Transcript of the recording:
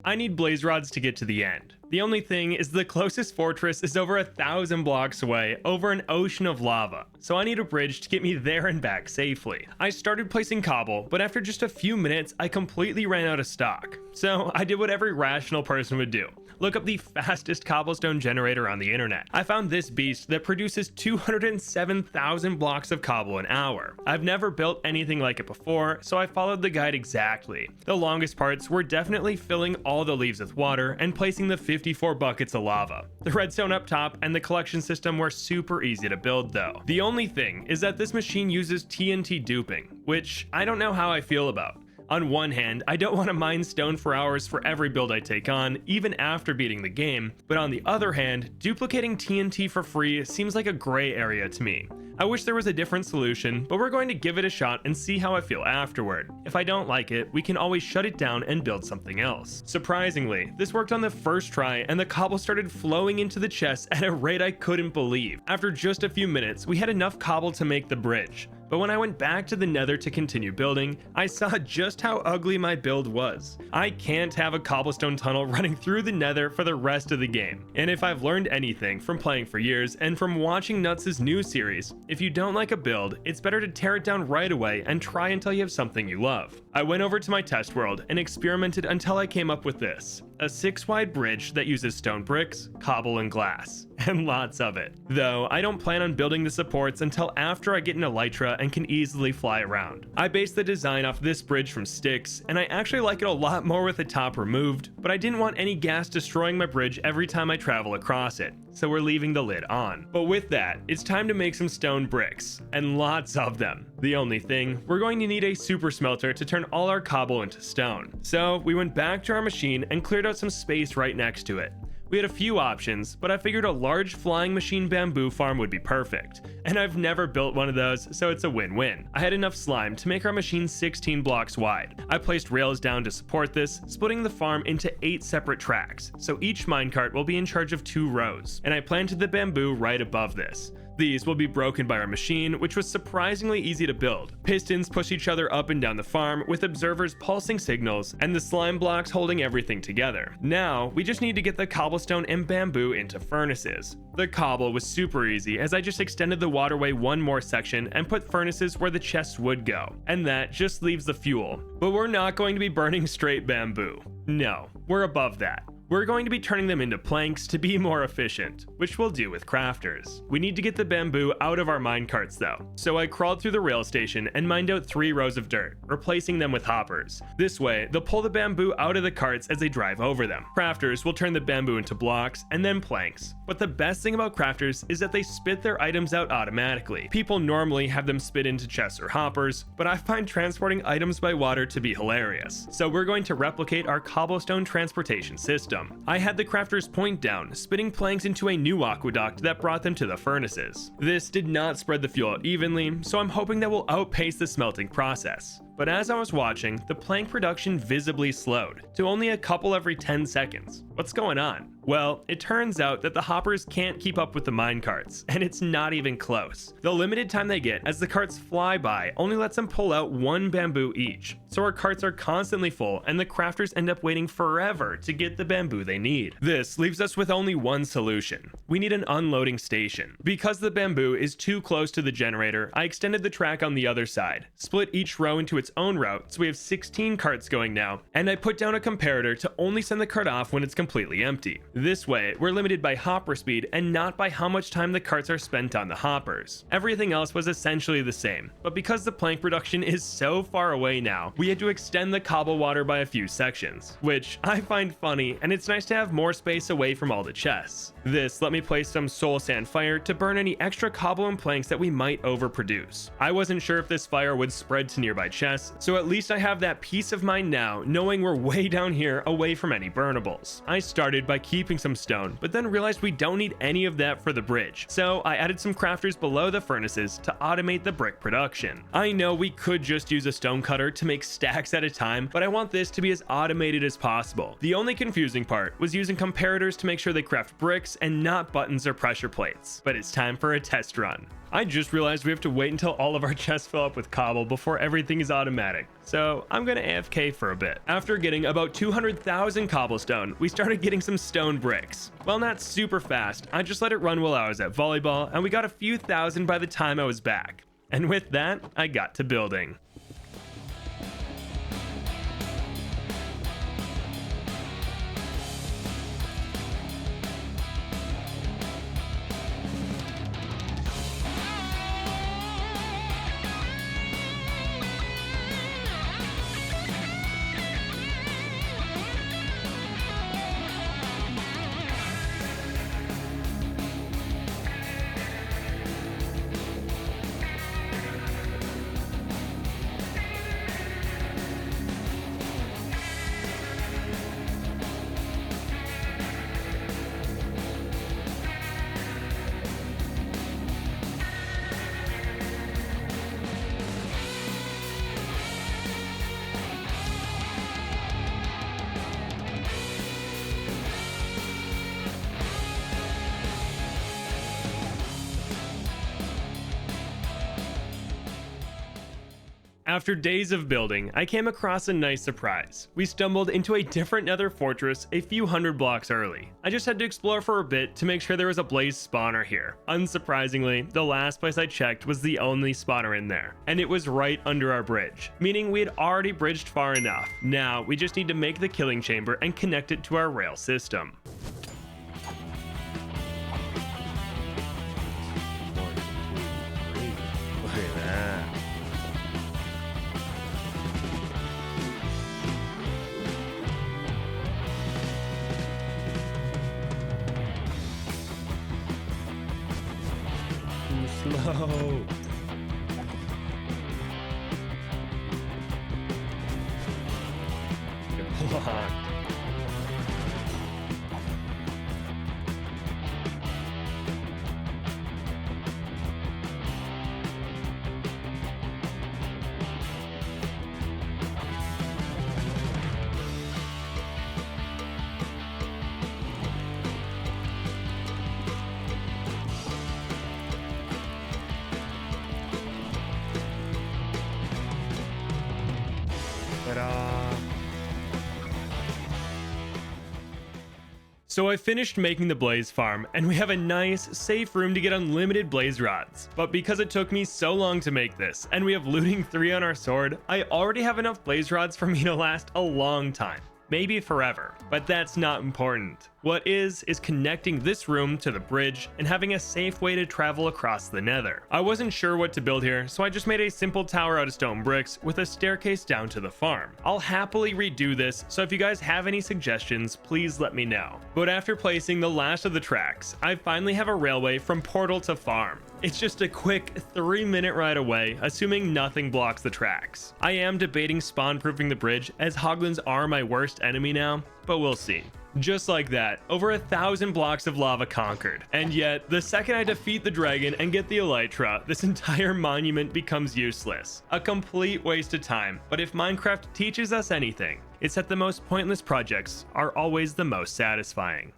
I need blaze rods to get to the end. The only thing is the closest fortress is over 1,000 blocks away over an ocean of lava, so I need a bridge to get me there and back safely. I started placing cobble, but after just a few minutes I completely ran out of stock. So I did what every rational person would do. Look up the fastest cobblestone generator on the internet. I found this beast that produces 207,000 blocks of cobble an hour. I've never built anything like it before, so I followed the guide exactly. The longest parts were definitely filling all the leaves with water and placing the 54 buckets of lava. The redstone up top and the collection system were super easy to build though. The only thing is that this machine uses TNT duping, which I don't know how I feel about. On one hand, I don't want to mine stone for hours for every build I take on, even after beating the game, but on the other hand, duplicating TNT for free seems like a gray area to me. I wish there was a different solution, but we're going to give it a shot and see how I feel afterward. If I don't like it, we can always shut it down and build something else. Surprisingly, this worked on the first try and the cobble started flowing into the chest at a rate I couldn't believe. After just a few minutes, we had enough cobble to make the bridge. But when I went back to the nether to continue building, I saw just how ugly my build was. I can't have a cobblestone tunnel running through the nether for the rest of the game. And if I've learned anything from playing for years and from watching Nuts' new series, if you don't like a build, it's better to tear it down right away and try until you have something you love. I went over to my test world and experimented until I came up with this. A 6-wide bridge that uses stone bricks, cobble, and glass. And lots of it. Though, I don't plan on building the supports until after I get an elytra and can easily fly around. I based the design off this bridge from sticks, and I actually like it a lot more with the top removed, but I didn't want any gas destroying my bridge every time I travel across it, so we're leaving the lid on. But with that, it's time to make some stone bricks, and lots of them. The only thing, we're going to need a super smelter to turn all our cobble into stone. So we went back to our machine and cleared out some space right next to it. We had a few options, but I figured a large flying machine bamboo farm would be perfect. And I've never built one of those, so it's a win-win. I had enough slime to make our machine 16 blocks wide. I placed rails down to support this, splitting the farm into 8 separate tracks, so each minecart will be in charge of 2 rows. And I planted the bamboo right above this. These will be broken by our machine, which was surprisingly easy to build. Pistons push each other up and down the farm, with observers pulsing signals, and the slime blocks holding everything together. Now, we just need to get the cobblestone and bamboo into furnaces. The cobble was super easy, as I just extended the waterway one more section and put furnaces where the chests would go. And that just leaves the fuel. But we're not going to be burning straight bamboo. No, we're above that. We're going to be turning them into planks to be more efficient, which we'll do with crafters. We need to get the bamboo out of our minecarts though, so I crawled through the rail station and mined out 3 rows of dirt, replacing them with hoppers. This way, they'll pull the bamboo out of the carts as they drive over them. Crafters will turn the bamboo into blocks and then planks. But the best thing about crafters is that they spit their items out automatically. People normally have them spit into chests or hoppers, but I find transporting items by water to be hilarious. So we're going to replicate our cobblestone transportation system. I had the crafters point down, spitting planks into a new aqueduct that brought them to the furnaces. This did not spread the fuel out evenly, so I'm hoping that will outpace the smelting process. But as I was watching, the plank production visibly slowed to only a couple every 10 seconds. What's going on? Well, it turns out that the hoppers can't keep up with the minecarts, and it's not even close. The limited time they get as the carts fly by only lets them pull out 1 bamboo each, so our carts are constantly full and the crafters end up waiting forever to get the bamboo they need. This leaves us with only one solution. We need an unloading station. Because the bamboo is too close to the generator, I extended the track on the other side, split each row into its own route, so we have 16 carts going now, and I put down a comparator to only send the cart off when it's completely empty. This way, we're limited by hopper speed and not by how much time the carts are spent on the hoppers. Everything else was essentially the same, but because the plank production is so far away now, we had to extend the cobble water by a few sections, which I find funny, and it's nice to have more space away from all the chests. This let me place some soul sand fire to burn any extra cobble and planks that we might overproduce. I wasn't sure if this fire would spread to nearby chests, so at least I have that peace of mind now, knowing we're way down here away from any burnables. I started by keeping some stone, but then realized we don't need any of that for the bridge, so I added some crafters below the furnaces to automate the brick production. I know we could just use a stone cutter to make stacks at a time, but I want this to be as automated as possible. The only confusing part was using comparators to make sure they craft bricks and not buttons or pressure plates. But it's time for a test run. I just realized we have to wait until all of our chests fill up with cobble before everything is automatic, so I'm gonna AFK for a bit. After getting about 200,000 cobblestone, we started getting some stone bricks. Well, not super fast, I just let it run while I was at volleyball, and we got a few thousand by the time I was back. And with that, I got to building. After days of building, I came across a nice surprise. We stumbled into a different nether fortress a few hundred blocks early. I just had to explore for a bit to make sure there was a blaze spawner here. Unsurprisingly, the last place I checked was the only spawner in there, and it was right under our bridge, meaning we had already bridged far enough. Now, we just need to make the killing chamber and connect it to our rail system. Look at that. Slow. Blocked. So I finished making the blaze farm, and we have a nice, safe room to get unlimited blaze rods. But because it took me so long to make this, and we have looting 3 on our sword, I already have enough blaze rods for me to last a long time. Maybe forever, but that's not important. What is connecting this room to the bridge and having a safe way to travel across the nether. I wasn't sure what to build here, so I just made a simple tower out of stone bricks with a staircase down to the farm. I'll happily redo this, so if you guys have any suggestions, please let me know. But after placing the last of the tracks, I finally have a railway from portal to farm. It's just a quick 3-minute ride away, assuming nothing blocks the tracks. I am debating spawn-proofing the bridge, as hoglins are my worst enemy now, but we'll see. Just like that, over 1,000 blocks of lava conquered. And yet, the second I defeat the dragon and get the elytra, this entire monument becomes useless. A complete waste of time, but if Minecraft teaches us anything, it's that the most pointless projects are always the most satisfying.